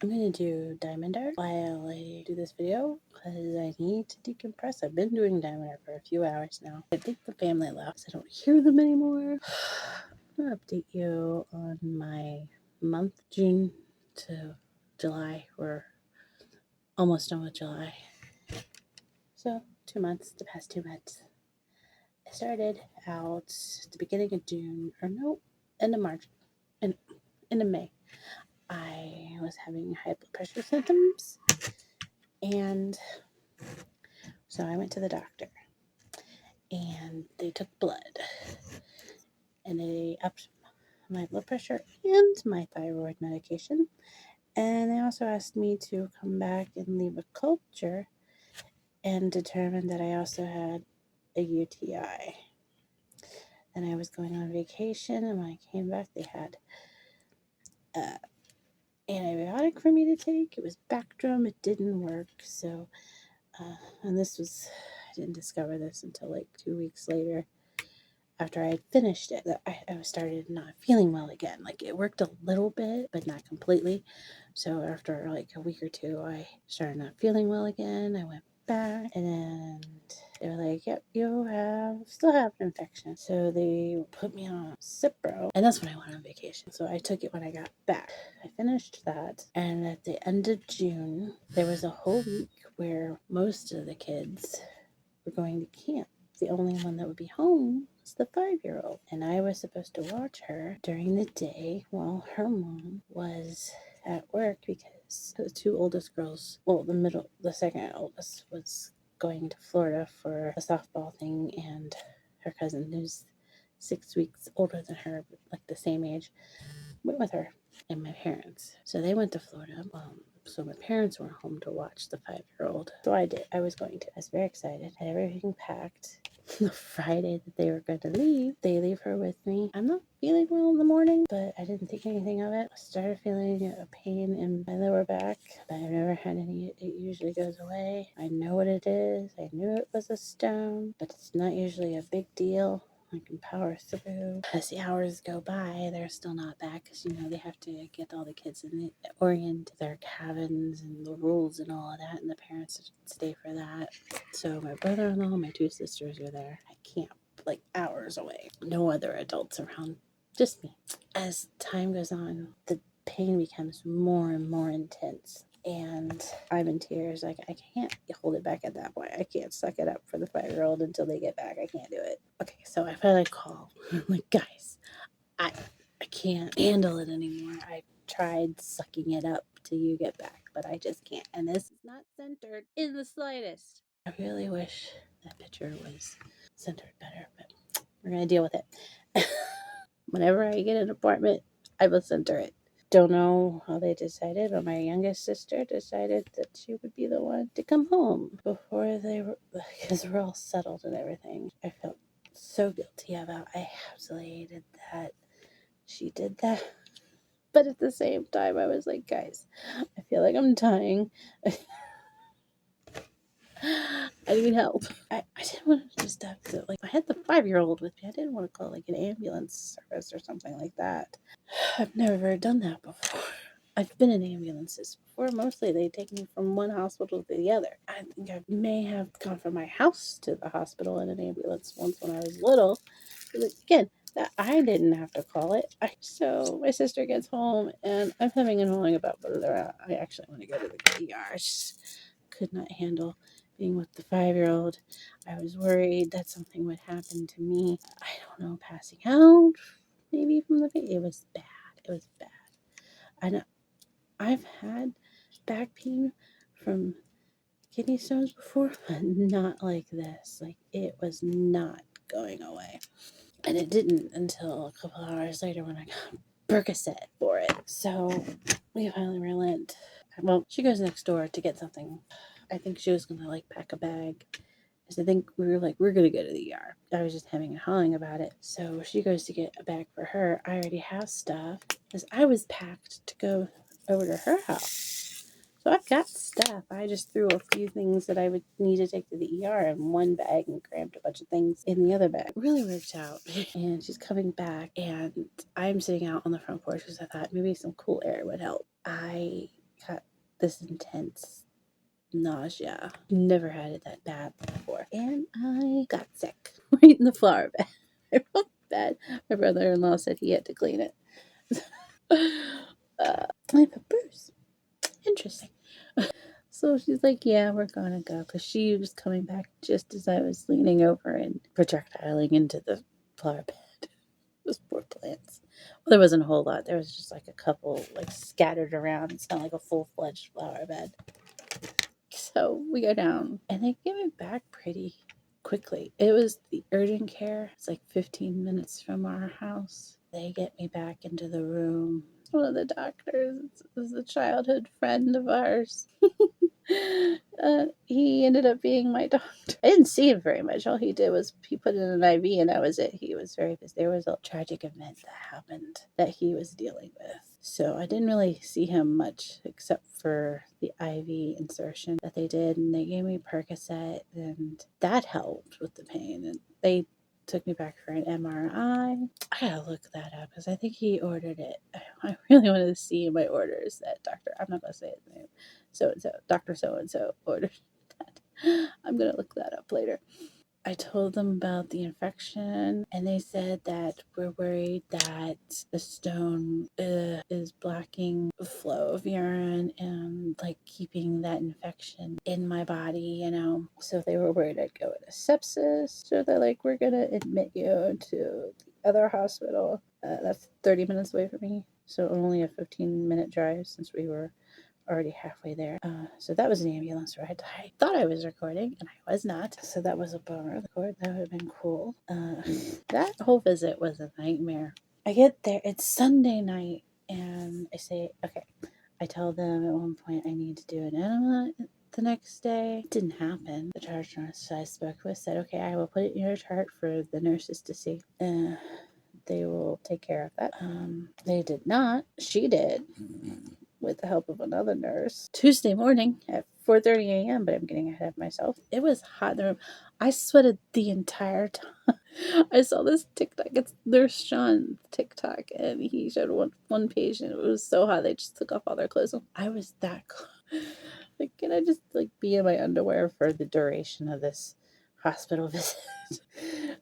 I'm going to do Diamond Art while I do this video because I need to decompress. I've been doing Diamond Art for a few hours now. I think the family left, so I don't hear them anymore. I'm going to update you on my month, June to July. We're almost done with July. So 2 months, the past 2 months. I started out at the beginning of June, or no, end of March, and end of May. I was having high blood pressure symptoms, and so I went to the doctor, and they took blood, and they upped my blood pressure and my thyroid medication, and they also asked me to come back and leave a culture, and determined that I also had a UTI. And I was going on vacation, and when I came back, they had antibiotic for me to take. It was Bactrim. It didn't work. So, and this was, I didn't discover this until like 2 weeks later after I had finished it, that I started not feeling well again. Like it worked a little bit, but not completely. So after like a week or two, I started not feeling well again. I went back, and they were like, "Yep, you still have an infection." So they put me on Cipro, and that's when I went on vacation. So I took it when I got back. I finished that, and at the end of June, there was a whole week where most of the kids were going to camp. The only one that would be home was the 5-year-old. And I was supposed to watch her during the day while her mom was at work because the two oldest girls, well, the second oldest was going to Florida for a softball thing, and her cousin, who's 6 weeks older than her, but like the same age, went with her and my parents. So they went to Florida. So my parents were home to watch the 5-year-old. So I did. I was going to. I was very excited. Had everything packed. The Friday that they were going to leave, they leave her with me. I'm not feeling well in the morning, but I didn't think anything of it. I started feeling a pain in my lower back, but I've never had any. It usually goes away. I know what it is. I knew it was a stone, but it's not usually a big deal. I can power through. As the hours go by, they're still not back because, they have to get all the kids orient their cabins and the rules and all of that, and the parents stay for that. So my brother-in-law, my two sisters are there at camp, like hours away. No other adults around, just me. As time goes on, the pain becomes more and more intense. And I'm in tears. Like, I can't hold it back at that point. I can't suck it up for the 5-year-old until they get back. I can't do it. Okay, so I finally call. I'm like, guys, I can't handle it anymore. I tried sucking it up till you get back, but I just can't. And this is not centered in the slightest. I really wish that picture was centered better, but we're going to deal with it. Whenever I get an apartment, I will center it. Don't know how they decided, but my youngest sister decided that she would be the one to come home before because we're all settled and everything. I felt so guilty about. I absolutely hated that she did that. But at the same time, I was like, guys, I feel like I'm dying. I need help. I didn't want to just have to, like, I had the 5-year-old with me. I didn't want to call, like, an ambulance service or something like that. I've never done that before. I've been in ambulances before. Mostly they take me from one hospital to the other. I think I may have gone from my house to the hospital in an ambulance once when I was little. But again, that I didn't have to call it. So my sister gets home, and I'm having an hauling about whether I actually want to go to the ER. I just could not handle being with the 5-year-old. I was worried that something would happen to me. I don't know, passing out, maybe from the pain. It was bad. It was bad. I know I've had back pain from kidney stones before, but not like this. Like, it was not going away. And it didn't until a couple hours later when I got Percocet for it. So we finally relent. Well, she goes next door to get something. I think she was going to like pack a bag. Because I think we were like, we're going to go to the ER. I was just having a hauling about it. So she goes to get a bag for her. I already have stuff because I was packed to go over to her house. So I've got stuff. I just threw a few things that I would need to take to the ER in one bag and crammed a bunch of things in the other bag. It really worked out. And she's coming back, and I'm sitting out on the front porch because I thought maybe some cool air would help. I got this intense nausea. Never had it that bad before. And I got sick right in the flower bed. I felt bad. My brother-in-law said he had to clean it. I have a bruise. Interesting. So she's like, yeah, we're gonna go. Because she was coming back just as I was leaning over and projectiling into the flower bed. Those poor plants. Well, there wasn't a whole lot. There was just like a couple like scattered around. It's not like a full-fledged flower bed. So we go down and they give it back pretty quickly. It was the urgent care. It's like 15 minutes from our house. They get me back into the room. One of the doctors is a childhood friend of ours. He ended up being my doctor. I didn't see him very much. All he did was he put in an IV and that was it. He was very busy. There was a tragic event that happened that he was dealing with. So I didn't really see him much except for the IV insertion that they did. And they gave me Percocet and that helped with the pain. And they took me back for an MRI. I gotta look that up because I think he ordered it. I really wanted to see in my orders that doctor, I'm not gonna say his name, so and so, Dr. So and so ordered that. I'm gonna look that up later. I told them about the infection, and they said that we're worried that the stone is blocking the flow of urine and like keeping that infection in my body, you know. So they were worried I'd go into sepsis. So they're like, we're gonna admit you to the other hospital. That's 30 minutes away from me, so only a 15-minute drive since we were already halfway there. So that was an ambulance ride. I thought I was recording, and I was not. So that was a bummer. That would have been cool. That whole visit was a nightmare. I get there. It's Sunday night, and I say, okay. I tell them at one point I need to do an enema the next day. It didn't happen. The charge nurse I spoke with said, okay, I will put it in your chart for the nurses to see. They will take care of that. They did not. She did, with the help of another nurse. Tuesday morning at 4:30 a.m., but I'm getting ahead of myself. It was hot in the room. I sweated the entire time. I saw this TikTok. It's Nurse Sean's TikTok, and he showed one patient. It was so hot they just took off all their clothes. I was that cold. Like, can I just like be in my underwear for the duration of this hospital visit?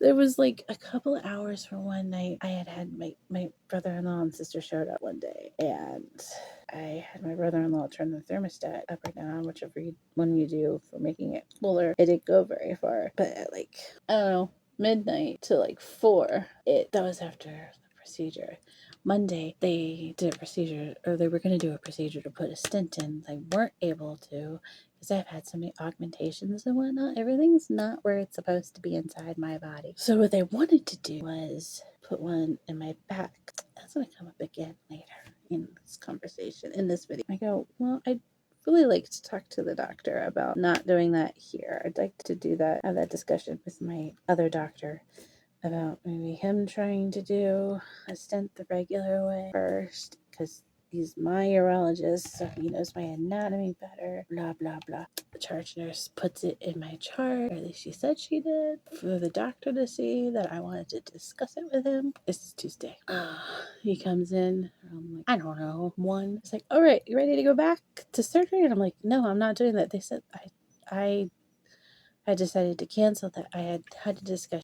There was like a couple of hours for one night. I had my brother-in-law and sister showed up one day, and I had my brother-in-law turn the thermostat up or down, whichever one you do for making it cooler. It didn't go very far, but at like, I don't know, midnight to like 4, that was after the procedure. Monday, they did a procedure, or they were going to do a procedure to put a stent in. They weren't able to because I've had so many augmentations and whatnot. Everything's not where it's supposed to be inside my body. So what they wanted to do was put one in my back. That's going to come up again later in this conversation, in this video. I go, well, I'd really like to talk to the doctor about not doing that here. I'd like to do that, have that discussion with my other doctor about maybe him trying to do a stent the regular way first, because he's my urologist, so he knows my anatomy better, blah, blah, blah. The charge nurse puts it in my chart, or at least she said she did, for the doctor to see that I wanted to discuss it with him. This is Tuesday. He comes in, I'm like, I don't know, 1. It's like, all right, you ready to go back to surgery? And I'm like, no, I'm not doing that. They said I decided to cancel that. I had to discuss,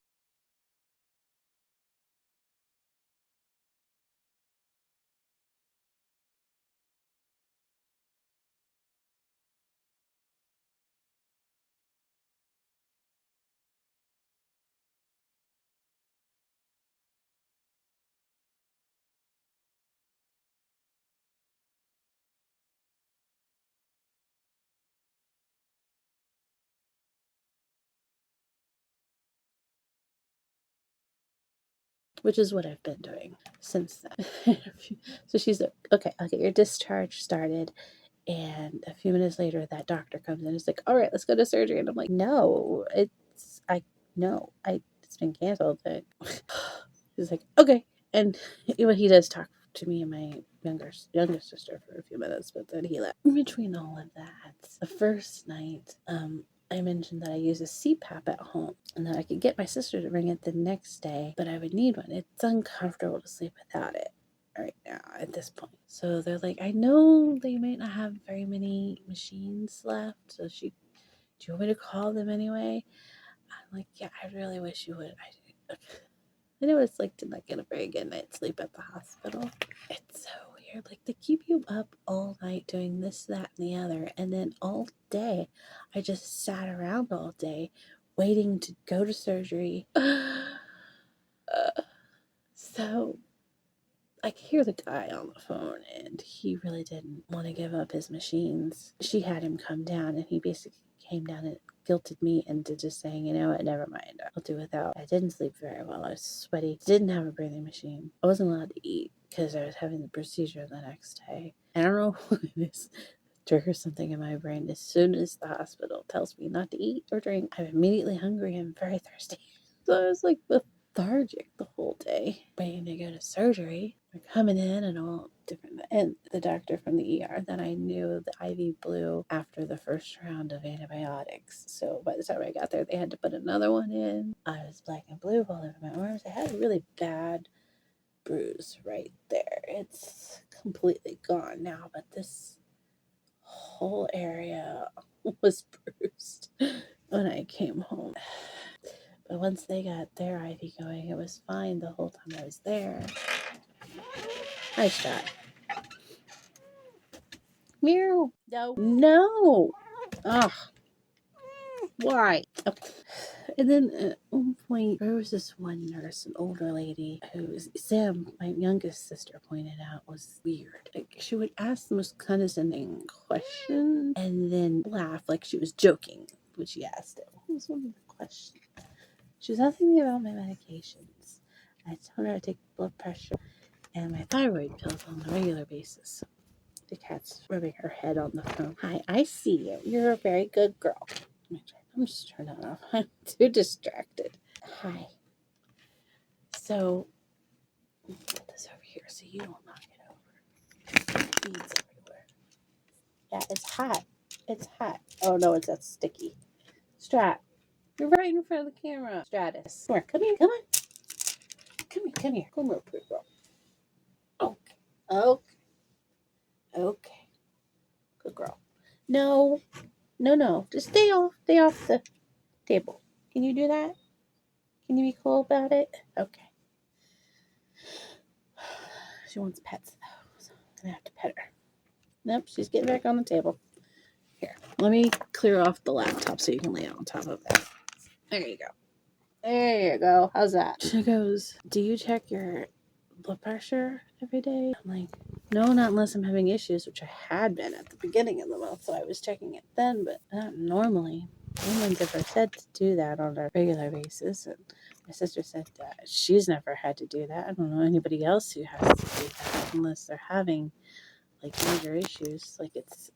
which is what I've been doing since then. So she's like, okay, I'll get your discharge started. And a few minutes later, that doctor comes in. It's like, all right, let's go to surgery. And I'm like, no, it's been canceled. He's like, okay. And he does talk to me and my youngest sister for a few minutes, but then he left. In between all of that, the first night, I mentioned that I use a CPAP at home and that I could get my sister to bring it the next day, but I would need one. It's uncomfortable to sleep without it, right now at this point. So they're like, I know they might not have very many machines left. So do you want me to call them anyway? I'm like, yeah, I really wish you would. I know what it's like to not get a very good night's sleep at the hospital. It's so weird. Like, they keep you up all night doing this, that, and the other. And then all day, I just sat around all day waiting to go to surgery. So I could hear the guy on the phone, and he really didn't want to give up his machines. She had him come down, and he basically came down and guilted me into just saying, you know what, never mind. I'll do without. I didn't sleep very well. I was sweaty. Didn't have a breathing machine. I wasn't allowed to eat because I was having the procedure the next day. I don't know what it is. Triggers something in my brain. As soon as the hospital tells me not to eat or drink, I'm immediately hungry and very thirsty. So I was like lethargic the whole day, waiting to go to surgery. They're coming in and all different. And the doctor from the ER, then I knew the IV blew after the first round of antibiotics. So by the time I got there, they had to put another one in. I was black and blue all over my arms. I had a really bad bruise right there. It's completely gone now, but this whole area was bruised when I came home. But once they got their IV going, it was fine the whole time I was there. Nice shot. Meow. No. No. Ugh. Why? Okay. And then at one point, there was this one nurse, an older lady, who Sam, my youngest sister, pointed out was weird. Like, she would ask the most condescending question and then laugh like she was joking when she asked it. What was one of the questions? She was asking me about my medications. I told her I take blood pressure and my thyroid pills on a regular basis. The cat's rubbing her head on the phone. Hi, I see you. You're a very good girl. I'm just turning that off. I'm too distracted. Hi. So, put this over here so you don't knock it over. Beads everywhere. Yeah, it's hot. It's hot. Oh no, it's that sticky. Strat. You're right in front of the camera. Stratus. Come here. Come here. Come on. Come here. Come here. Come here, pretty girl. Okay. Okay. Okay. Good girl. No. No, no. Just stay off. Stay off the table. Can you do that? Can you be cool about it? Okay. She wants pets though, so I'm gonna have to pet her. Nope, she's getting back on the table. Here, let me clear off the laptop so you can lay it on top of that. There you go. There you go. How's that? She goes, do you check your blood pressure every day? I'm like, no, not unless I'm having issues, which I had been at the beginning of the month, so I was checking it then, but not normally. No one's ever said to do that on a regular basis, and my sister said that she's never had to do that. I don't know anybody else who has to do that unless they're having like major issues. Like, it's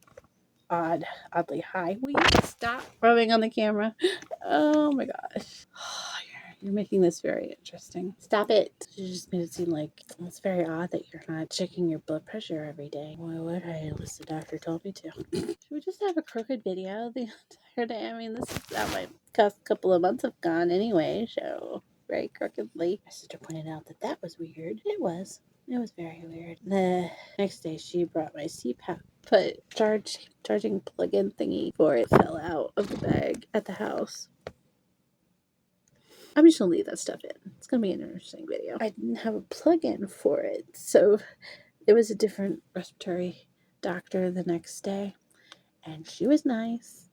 oddly high. Will you stop rubbing on the camera? Oh my gosh. You're making this very interesting. Stop it. You just made it seem like it's very odd that you're not checking your blood pressure every day. Why would I, unless the doctor told me to? Should we just have a crooked video the entire day? I mean, this is how my couple of months have gone anyway, so very crookedly. My sister pointed out that that was weird. It was. It was very weird. The next day, she brought my CPAP, but charging plug-in thingy for it fell out of the bag at the house. I'm just gonna leave that stuff in. It's gonna be an interesting video. I didn't have a plug-in for it, so it was a different respiratory doctor the next day, and she was nice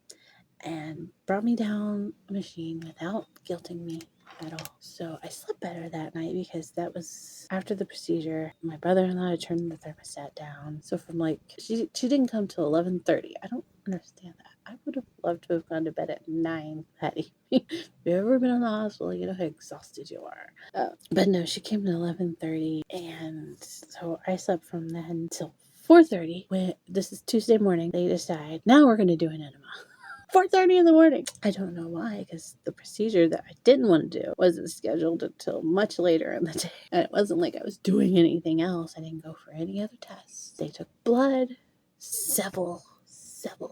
and brought me down a machine without guilting me at all. So I slept better that night because that was after the procedure. My brother-in-law had turned the thermostat down. So from like, she didn't come till 11:30. I don't understand that. I would have loved to have gone to bed at 9 that evening. If you've ever been in the hospital, you know how exhausted you are. But no, she came at 11:30, and so I slept from then till 4:30. When this is Tuesday morning, they decide now we're going to do an enema. 4:30 in the morning. I don't know why, because the procedure that I didn't want to do wasn't scheduled until much later in the day. And it wasn't like I was doing anything else. I didn't go for any other tests. They took blood several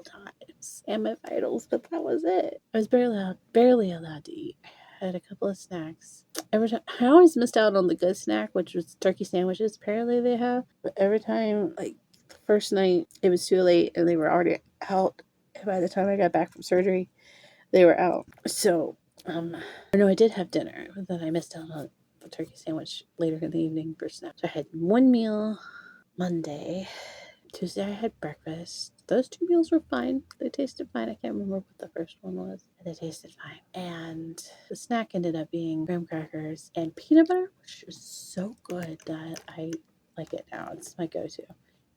times and my vitals, but that was it. I was barely allowed to eat. had a couple of snacks. Every time, I always missed out on the good snack, which was turkey sandwiches. Apparently they have, but every time, like the first night, it was too late and they were already out. And by the time I got back from surgery, they were out. So, no, I did have dinner, but then I missed out on the turkey sandwich later in the evening for snack. So I had one meal Monday. Tuesday I had breakfast. Those two meals were fine. They tasted fine. I can't remember what the first one was. They tasted fine. And the snack ended up being graham crackers and peanut butter, which is so good that I like it now. It's my go-to.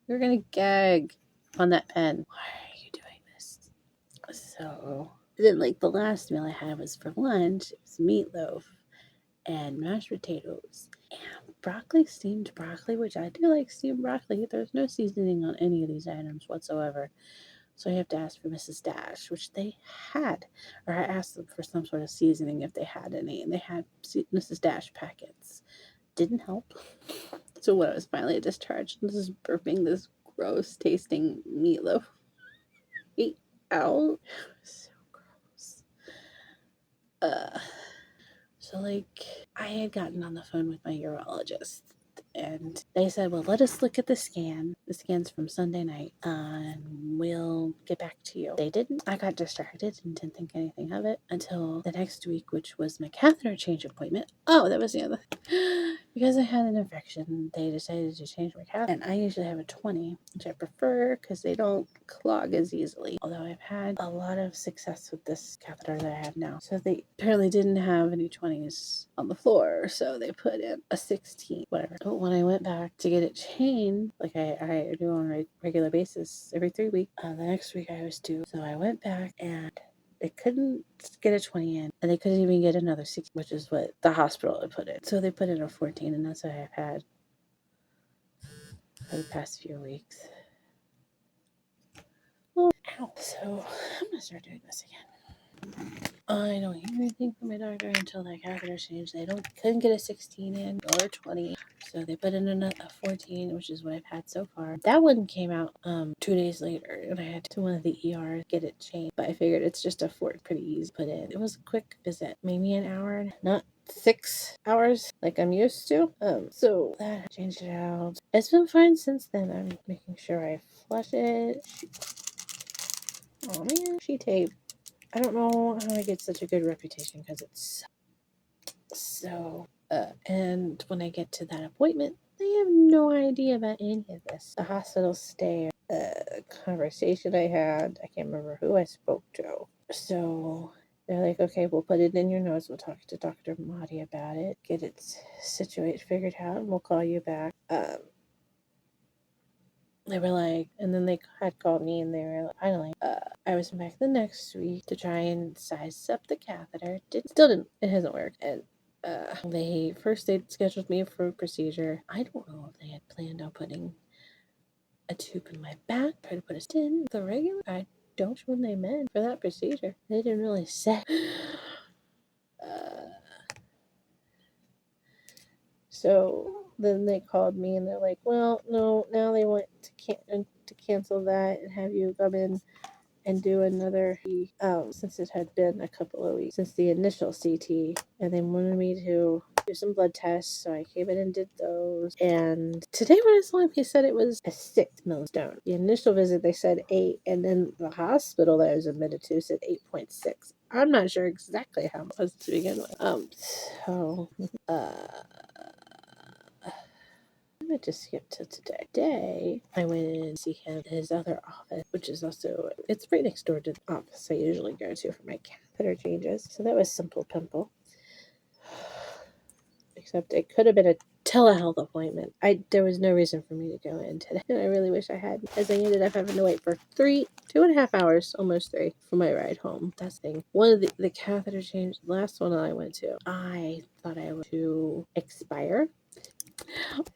You're gonna gag on that pen. Why are you doing this? So then, like, the last meal I had was for lunch. It was meatloaf and mashed potatoes and broccoli, steamed broccoli, which I do like steamed broccoli. There's no seasoning on any of these items whatsoever. So I have to ask for Mrs. Dash, which they had, or I asked them for some sort of seasoning if they had any, and they had Mrs. Dash packets. Didn't help. So when I was finally discharged, this is burping this gross tasting meatloaf out. So gross. So, like, I had gotten on the phone with my urologist, and they said, well, let us look at the scan. The scan's from Sunday night, and we'll get back to you. They didn't. I got distracted and didn't think anything of it until the next week, which was my catheter change appointment. Oh, that was the other thing. Because I had an infection, they decided to change my catheter. And I usually have a 20, which I prefer because they don't clog as easily. Although I've had a lot of success with this catheter that I have now. So they apparently didn't have any 20s on the floor, so they put in a 16, whatever. But when I went back to get it changed, like I do on a regular basis every 3 weeks, the next week I was due. So I went back and they couldn't get a 20 in, and they couldn't even get another 6, which is what the hospital had put in. So they put in a 14, and that's what I've had for the past few weeks. Oh, ow. So I'm going to start doing this again. I don't hear anything from my doctor until that catheter changed. They couldn't get a 16 in or a 20, so they put in a 14, which is what I've had so far. That one came out 2 days later, and I had to one of the ERs get it changed. But I figured it's just a 4, pretty easy to put in. It was a quick visit, maybe an hour, not 6 hours like I'm used to. So that changed it out. It's been fine since then. I'm making sure I flush it. Oh man, she tape. I don't know how I get such a good reputation because it's so. And when I get to that appointment, they have no idea about any of this. The hospital stay, conversation I had, I can't remember who I spoke to. So they're like, okay, we'll put it in your nose. We'll talk to Dr. Mahdi about it, get it situated, figured out, and we'll call you back. They were like, and then they had called me and they were like, finally, I was back the next week to try and size up the catheter. It hasn't worked. And they scheduled me for a procedure. I don't know if they had planned on putting a tube in my back, try to put a in the regular. I don't know what they meant for that procedure. They didn't really say. So then they called me and they're like, well, no, now they want to cancel that and have you come in and do another since it had been a couple of weeks since the initial CT, and they wanted me to do some blood tests, so I came in and did those. And today when I saw him, he said it was a 6 millstone. The initial visit they said 8, and then the hospital that I was admitted to said 8.6. I'm not sure exactly how much it was to begin with. I'm going to skip to today. Today, I went in to see him at his other office, which is also, it's right next door to the office I usually go to for my catheter changes. So that was Simple Pimple. Except it could have been a telehealth appointment. There was no reason for me to go in today. And I really wish I had, as I ended up having to wait for 2.5 hours, almost 3, for my ride home. That's the thing. One of the catheter change, the last one I went to, I thought I was to expire.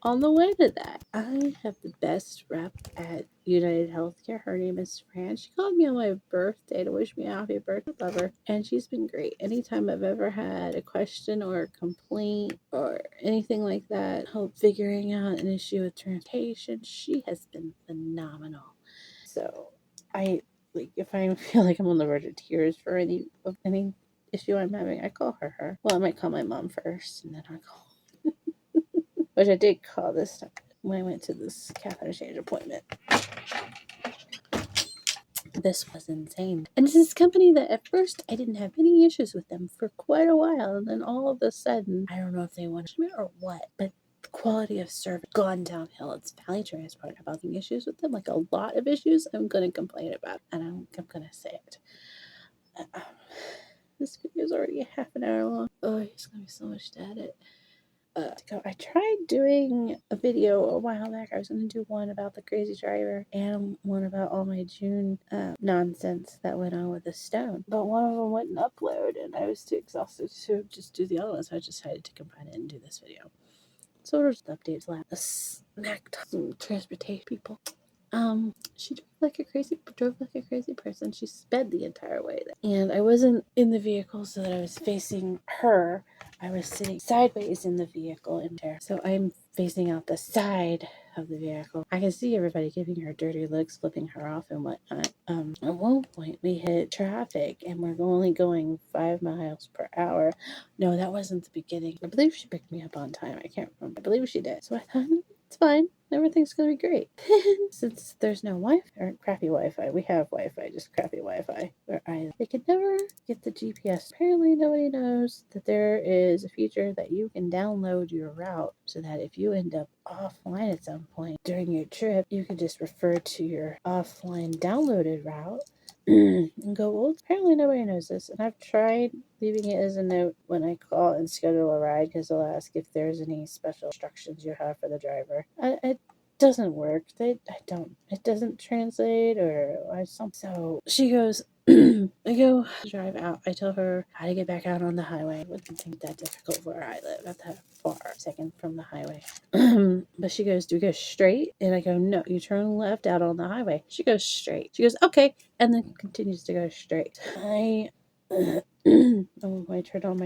On the way to that, I have the best rep at United Healthcare. Her name is Fran. She called me on my birthday to wish me a happy birthday. Love her. And she's been great. Anytime I've ever had a question or a complaint or anything like that, help figuring out an issue with transportation, she has been phenomenal. So if I feel like I'm on the verge of tears for any issue I'm having, I call her. Well, I might call my mom first, and then I call, which I did call this time when I went to this catheter change appointment. This was insane. And this is a company that at first I didn't have any issues with them for quite a while. And then all of a sudden, I don't know if they wanted me or what, but the quality of service gone downhill. It's Valley Transport. I'm having issues with them, like a lot of issues. I'm going to complain about, and I'm going to say it. This video is already a half an hour long. Oh, it's going to be so much to edit. I tried doing a video a while back. I was going to do one about the crazy driver and one about all my June nonsense that went on with the stone. But one of them wouldn't upload, and I was too exhausted to just do the other one, so I decided to combine it and do this video. So there's the updates last. Smacked some transportation people. She drove like a crazy person. She sped the entire way there. And I wasn't in the vehicle so that I was facing her. I was sitting sideways in the vehicle in there. So I'm facing out the side of the vehicle. I can see everybody giving her dirty looks, flipping her off and whatnot. At one point we hit traffic and we're only going 5 miles per hour. No, that wasn't the beginning. I believe she picked me up on time. I can't remember. I believe she did. So I thought, it's fine. Everything's gonna be great. Since there's no Wi-Fi or crappy Wi-Fi, we have Wi-Fi, just crappy Wi-Fi. They could never get the GPS. Apparently, nobody knows that there is a feature that you can download your route, so that if you end up offline at some point during your trip, you can just refer to your offline downloaded route and go, well, apparently nobody knows this. And I've tried leaving it as a note when I call and schedule a ride, because they'll ask if there's any special instructions you have for the driver. It doesn't work. It doesn't translate or something. So she goes, I go drive out. I tell her how to get back out on the highway. It wouldn't think that difficult where I live, not that far, second from the highway. But she goes, do we go straight? And I go, no, you turn left out on the highway. She goes straight. She goes, okay, and then continues to go straight. I turned on my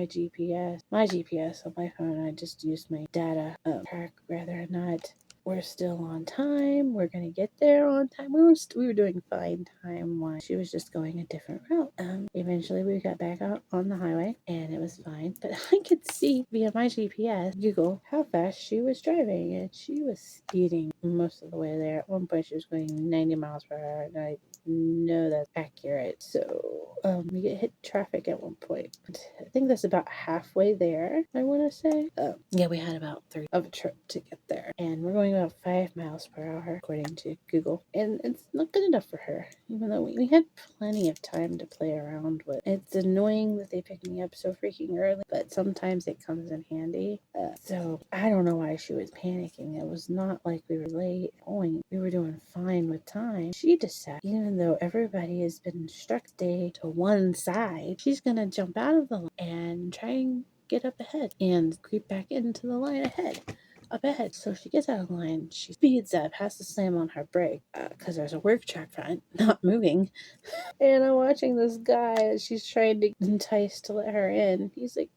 GPS on my phone. I just used my data track whether or not we're still on time. We're gonna get there on time. We were doing fine time-wise. She was just going a different route. Eventually we got back out on the highway and it was fine. But I could see via my GPS, Google, how fast she was driving, and she was speeding most of the way there. At one point she was going 90 miles per hour, and I know that's accurate. So we get hit traffic at one point. I think that's about halfway there, I want to say. Yeah, we had about 3 of a trip to get there, and we're going about 5 miles per hour according to Google, and it's not good enough for her, even though we had plenty of time to play around with. It's annoying that they pick me up so freaking early, but sometimes it comes in handy. So I don't know why she was panicking. It was not like we were late going. We were doing fine with time. She decided, even though everybody has been instructed to one side, she's gonna jump out of the line and try and get up ahead and creep back into the line up ahead. So she gets out of the line, she speeds up, has to slam on her brake because there's a work truck front not moving. And I'm watching this guy that she's trying to entice to let her in. He's like,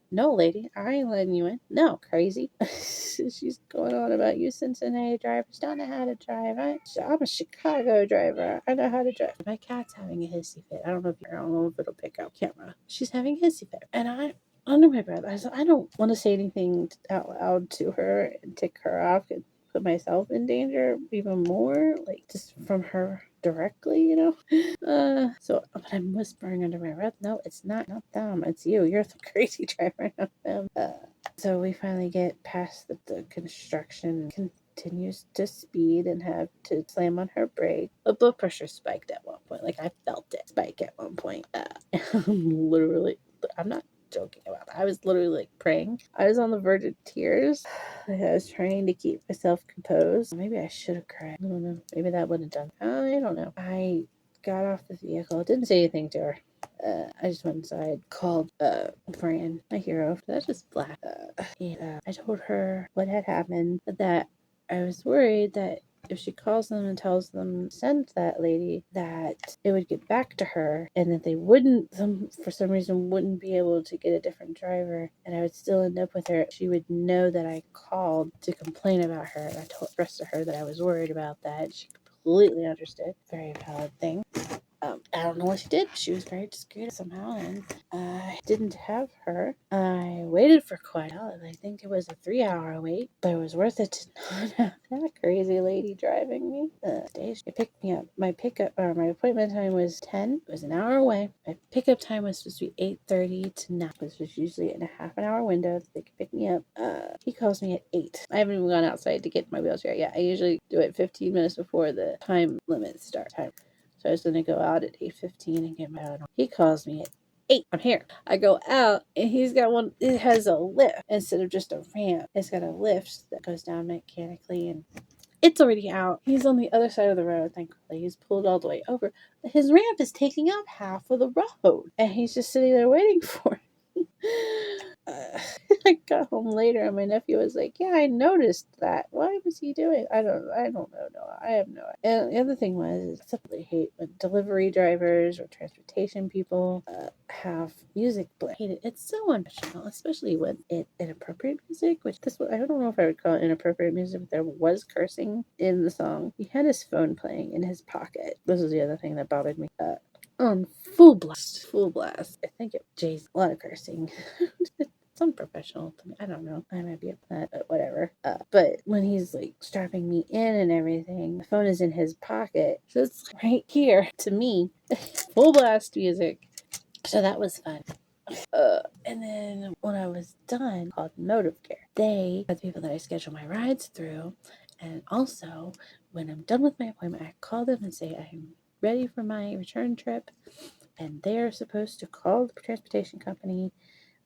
no, lady, I ain't letting you in. No, crazy. She's going on about you Cincinnati drivers don't know how to drive. I'm a Chicago driver. I know how to drive. My cat's having a hissy fit. I don't know if it'll pick up camera. She's having a hissy fit. And I, under my breath, I said, I don't want to say anything out loud to her and tick her off and put myself in danger even more, like just from her directly, so, but I'm whispering under my breath, no, it's not them, it's you. You're the crazy driver, not them. So we finally get past the construction, continues to speed and have to slam on her brake. The blood pressure spiked at one point. Like, I felt it spike at one point. I'm not joking about that. I was literally like praying. I was on the verge of tears. I was trying to keep myself composed. Maybe I should have cried. I don't know. Maybe that would have done. I don't know. I got off the vehicle. Didn't say anything to her. I just went inside, called Fran, my hero. That's just black. And I told her what had happened, that I was worried that if she calls them and tells them send that lady, that it would get back to her, and that they for some reason wouldn't be able to get a different driver, and I would still end up with her. She would know that I called to complain about her. I told the rest of her that I was worried about that. She completely understood. Very valid thing. I don't know what she did. She was very discreet somehow, and I didn't have her. I waited for quite a while, and I think it was a 3-hour wait, but it was worth it to not have that crazy lady driving me. She picked me up. My appointment time was 10. It was an hour away. My pickup time was supposed to be 8:30 to 9. This was usually in a half an hour window that they could pick me up. He calls me at 8. I haven't even gone outside to get my wheelchair yet. I usually do it 15 minutes before the time limit start time. So I was going to go out at 8:15 and get my own. He calls me at 8. I'm here. I go out and he's got one. It has a lift instead of just a ramp. It's got a lift that goes down mechanically, and it's already out. He's on the other side of the road, thankfully. He's pulled all the way over. His ramp is taking up half of the road, and he's just sitting there waiting for me. I got home later and my nephew was like, "Yeah, I noticed that. Why was he doing?" I don't know. No, I have no idea. And the other thing was, I simply hate when delivery drivers or transportation people have music playing. It's so unprofessional, especially when it's inappropriate music. Which this I don't know if I would call it inappropriate music, but there was cursing in the song. He had his phone playing in his pocket. This is the other thing that bothered me. On full blast. I think it Jay's a lot of cursing. It's unprofessional to me. I don't know. I might be upset, but whatever. But when he's like strapping me in and everything, the phone is in his pocket, so it's right here to me. Full blast music. So that was fun. And then when I was done, called Motive Care. They are the people that I schedule my rides through, and also when I'm done with my appointment, I call them and say I'm ready for my return trip, and they're supposed to call the transportation company,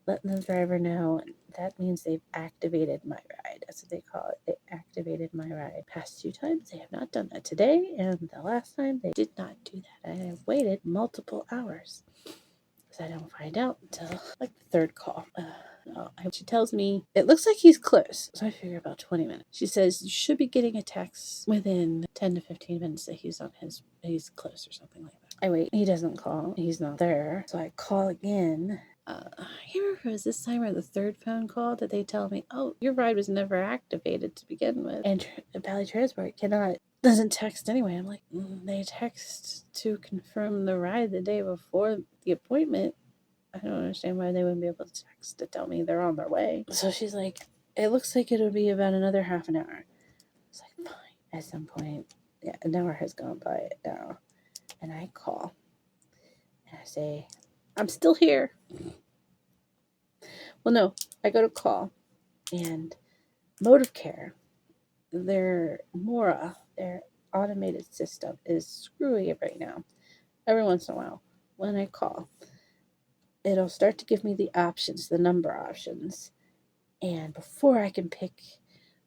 letting the driver know. That means they've activated my ride. That's what they call it. They activated my ride. Past 2 times, they have not done that. Today and the last time, they did not do that. I have waited multiple hours because I don't find out until like the 3rd call. She tells me it looks like he's close, so I figure about 20 minutes. She says you should be getting a text within 10 to 15 minutes that he's close or something like that. I wait. He doesn't call. He's not there. So I call again. I can't remember if it was this time or the 3rd phone call that they tell me, "Oh, your ride was never activated to begin with, and Valley Transport doesn't text anyway." I'm like, they text to confirm the ride the day before the appointment. I don't understand why they wouldn't be able to text to tell me they're on their way. So she's like, "It looks like it'll be about another half an hour." It's like, fine. At some point, yeah, an hour has gone by now, and I call and I say, "I'm still here." Well, no, I go to call, and Motive Care, their Mora, their automated system, is screwing it right now. Every once in a while, when I call, it'll start to give me the options, the number options, and before I can pick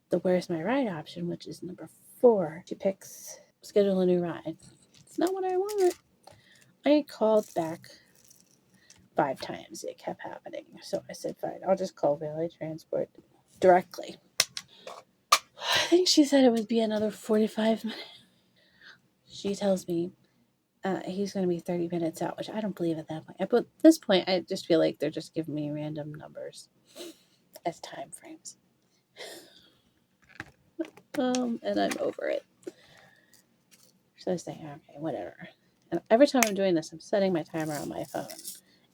the "Where's My Ride" option, which is number 4, she picks "Schedule a new ride." It's not what I want. I called back 5 times. It kept happening. So I said, fine, I'll just call Valley Transport directly. I think she said it would be another 45 minutes. She tells me he's going to be 30 minutes out, which I don't believe at that point. At this point, I just feel like they're just giving me random numbers as time frames. And I'm over it. So I say, okay, whatever. And every time I'm doing this, I'm setting my timer on my phone.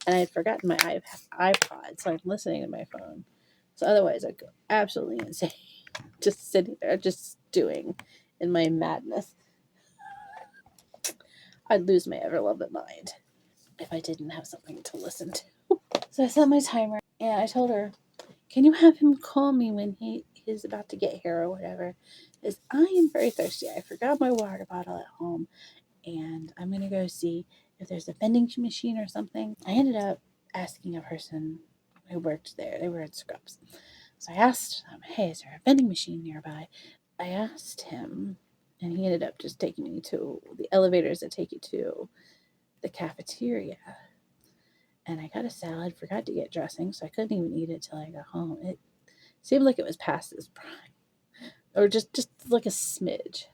And I had forgotten my iPod, so I'm listening to my phone. So otherwise, I'd go absolutely insane. Just sitting there, just stewing in my madness. I'd lose my ever-loving mind if I didn't have something to listen to. So I set my timer, and I told her, "Can you have him call me when he is about to get here or whatever? Because I am very thirsty. I forgot my water bottle at home, and I'm going to go see if there's a vending machine or something." I ended up asking a person who worked there. They were at Scrubs. So I asked them, "Hey, is there a vending machine nearby?" I asked him, and he ended up just taking me to the elevators that take you to the cafeteria. And I got a salad, forgot to get dressing, so I couldn't even eat it till I got home. It seemed like it was past its prime, or just like a smidge.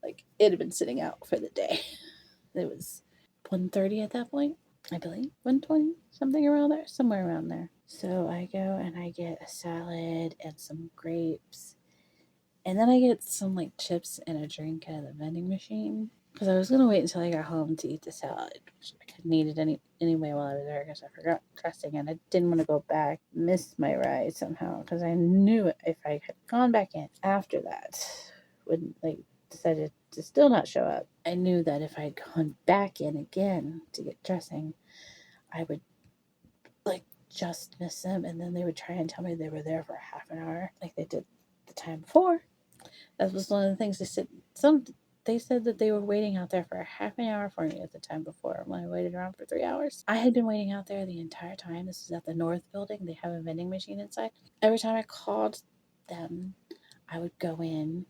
Like it had been sitting out for the day. It was 1:30 at that point, I believe. 1:20, something around there, somewhere around there. So I go and I get a salad and some grapes. And then I get some like chips and a drink out of the vending machine. because I was going to wait until I got home to eat the salad, which I couldn't eat it anyway while I was there because I forgot dressing, and I didn't want to go back, miss my ride somehow, because I knew if I had gone back in after that, when decided to still not show up, I knew that if I had gone back in again to get dressing, I would just miss them, and then they would try and tell me they were there for half an hour like they did the time before. That was one of the things they said. They said that they were waiting out there for a half an hour for me at the time before, when I waited around for 3 hours. I had been waiting out there the entire time. This is at the North Building. They have a vending machine inside. Every time I called them, I would go in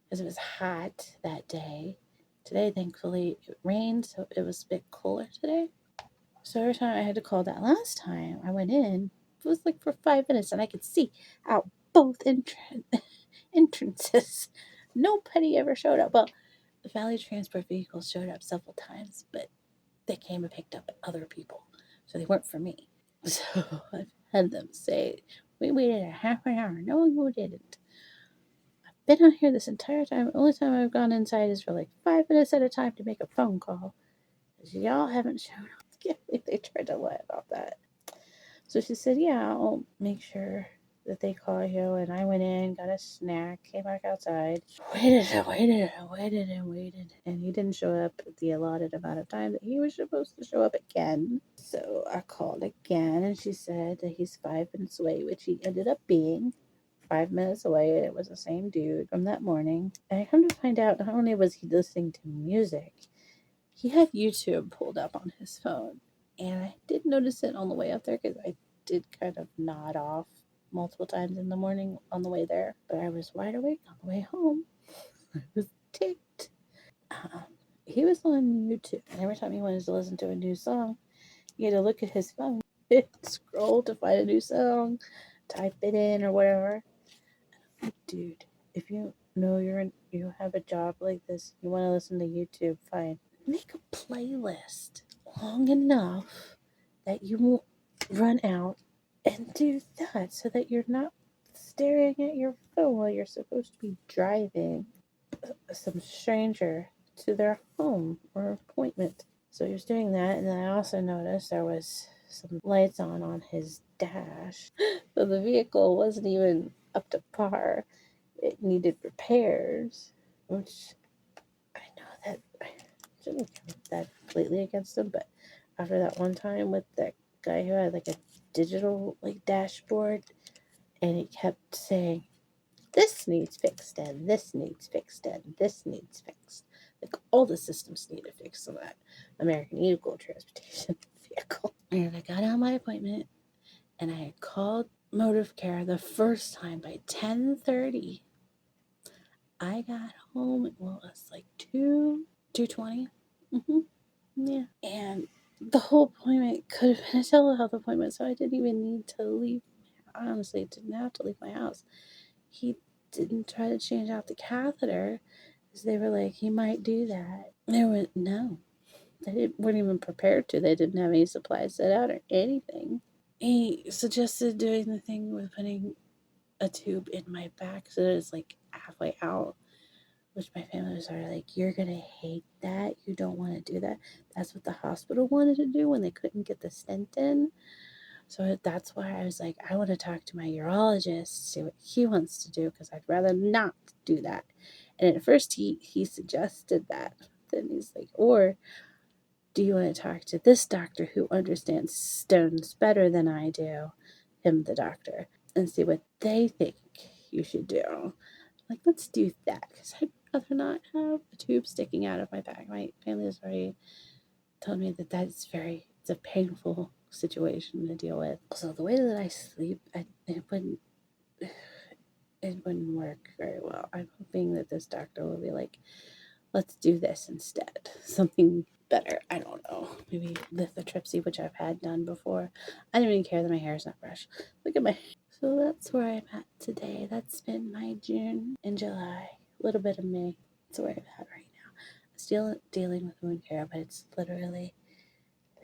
because it was hot that day. Today, thankfully, it rained, so it was a bit cooler today. So every time I had to call that last time, I went in. It was like for 5 minutes, and I could see out both entrances. Nobody ever showed up. Well, the Valley Transport vehicles showed up several times, but they came and picked up other people, so they weren't for me. So I've had them say, "We waited a half an hour." No, you didn't. I've been out here this entire time. The only time I've gone inside is for like 5 minutes at a time to make a phone call, because y'all haven't shown up. They tried to lie about that. So she said, "Yeah, I'll make sure that they call you." And I went in, got a snack, came back outside, waited and waited and waited and waited. And he didn't show up at the allotted amount of time that he was supposed to show up again. So I called again, and she said that he's 5 minutes away, which he ended up being. 5 minutes away, and it was the same dude from that morning. And I come to find out, not only was he listening to music, he had YouTube pulled up on his phone. And I did notice it on the way up there, because I did kind of nod off multiple times in the morning on the way there. But I was wide awake on the way home. I was ticked. He was on YouTube, and every time he wanted to listen to a new song, he had to look at his phone, scroll to find a new song, type it in or whatever. Dude, if you know you have a job like this, you want to listen to YouTube, fine. Make a playlist long enough that you won't run out, and do that so that you're not staring at your phone while you're supposed to be driving some stranger to their home or appointment. So he was doing that, and then I also noticed there was some lights on his dash. So the vehicle wasn't even up to par. It needed repairs, which I know that I shouldn't count that completely against him, but after that one time with that guy who had like a digital dashboard, and he kept saying, "This needs fixed, and this needs fixed, and this needs fixed." Like all the systems need a fix on that American Eagle transportation vehicle. And I got out my appointment, and I had called Motive Care the first time by 10:30. I got home, it was like 2:20. Yeah. And the whole appointment could have been a telehealth appointment, so I didn't even need to leave. Honestly, didn't have to leave my house. He didn't try to change out the catheter, because they were like, he might do that. They were, no, weren't even prepared to. They didn't have any supplies set out or anything. He suggested doing the thing with putting a tube in my back so that it's like halfway out, which my family was already like, "You're gonna hate that. You don't want to do that." That's what the hospital wanted to do when they couldn't get the stent in. So that's why I was like, I want to talk to my urologist, see what he wants to do, because I'd rather not do that. And at first he suggested that. Then he's like, or do you want to talk to this doctor who understands stones better than I do, him, the doctor, and see what they think you should do? Like, let's do that, because I'd rather not have a tube sticking out of my back. My family has already told me that it's a painful situation to deal with. So the way that I sleep, it wouldn't work very well. I'm hoping that this doctor will be like, let's do this instead. Something better. I don't know. Maybe lithotripsy, which I've had done before. I don't even care that my hair is not fresh. Look at my. So that's where I'm at today. That's been my June and July. A little bit of May. That's where I'm at right now. I'm still dealing with wound care, but it's literally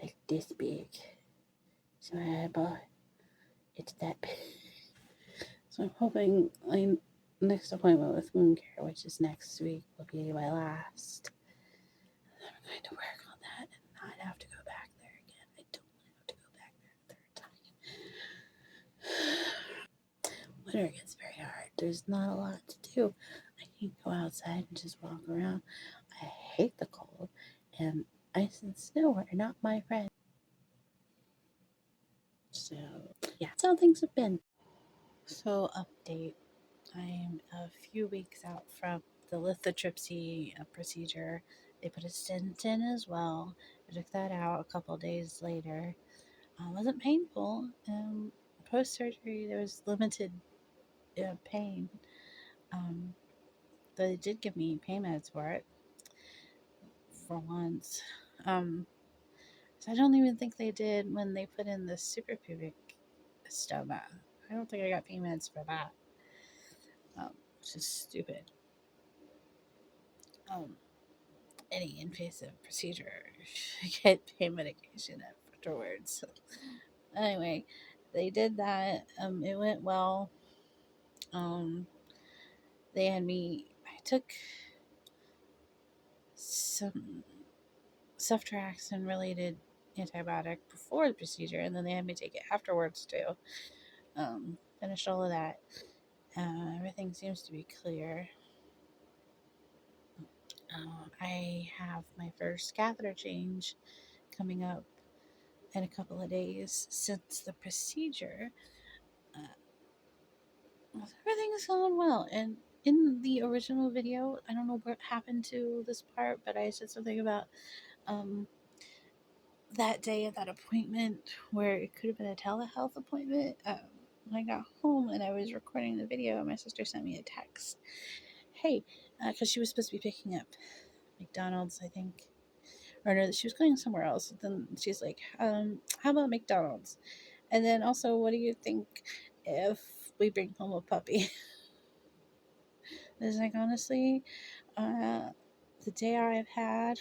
like this big. It's my eyeball. It's that big. So I'm hoping my next appointment with wound care, which is next week, will be my last. going to work on that and not have to go back there again. I don't want to have to go back there a third time. Winter gets very hard. There's not a lot to do. I can go outside and just walk around. I hate the cold, and ice and snow are not my friend. So, yeah, that's how things have been. So, update. I'm a few weeks out from the lithotripsy procedure. They put a stent in as well. I took that out a couple days later. It wasn't painful. Post surgery, there was limited pain. Um, they did give me pain meds for it for once. So I don't even think they did when they put in the suprapubic stoma. I don't think I got pain meds for that. Which is stupid. Um, any invasive procedure, get pain medication afterwards. Anyway, they did that. It went well. They had me. I took some ceftriaxone related antibiotic before the procedure, and then they had me take it afterwards too. Finished all of that. Everything seems to be clear. I have my first catheter change coming up in a couple of days since the procedure. Everything's going well. And in the original video, I don't know what happened to this part, but I said something about um, that day at that appointment where it could have been a telehealth appointment. When I got home and I was recording the video, my sister sent me a text. Hey, because she was supposed to be picking up McDonald's, I think. Or no, she was going somewhere else. Then she's like, how about McDonald's? And then also, what do you think if we bring home a puppy? It's like, honestly, the day I've had,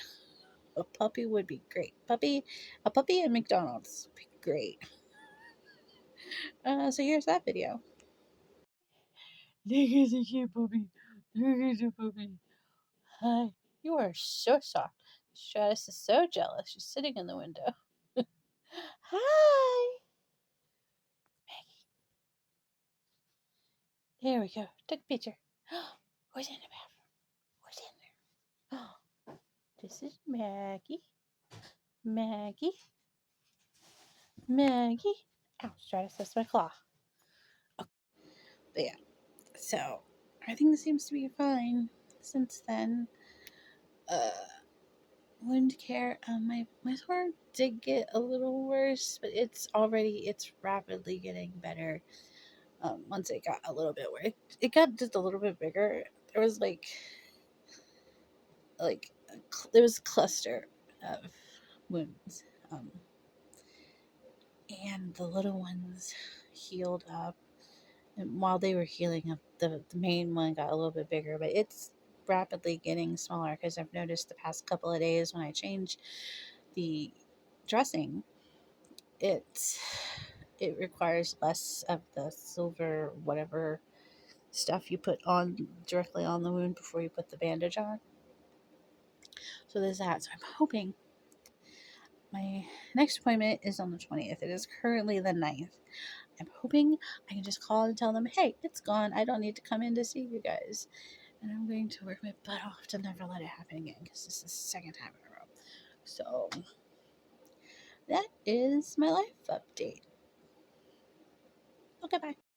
a puppy would be great. A puppy and McDonald's would be great. So here's that video. Look at the cute puppy. Look at the puppy. Hi. You are so soft. Stratus is so jealous. She's sitting in the window. Hi. Maggie. There we go. Took a picture. Who's in the bathroom? Who's in there? Oh, this is Maggie. Maggie. Maggie. Ow, Stratus, that's my claw. Okay. But yeah, so everything seems to be fine since then. Uh, wound care. My throat did get a little worse, but it's rapidly getting better. Once it got a little bit worse, it got just a little bit bigger. There was there was a cluster of wounds, and the little ones healed up. And while they were healing up, the main one got a little bit bigger, but it's rapidly getting smaller because I've noticed the past couple of days when I change the dressing, it it requires less of the silver whatever stuff you put on directly on the wound before you put the bandage on. So there's that. So I'm hoping my next appointment is on the 20th. It is currently the 9th. I'm hoping I can just call and tell them, hey, it's gone. I don't need to come in to see you guys. And I'm going to work my butt off to never let it happen again because this is the second time in a row. So that is my life update. Okay, bye.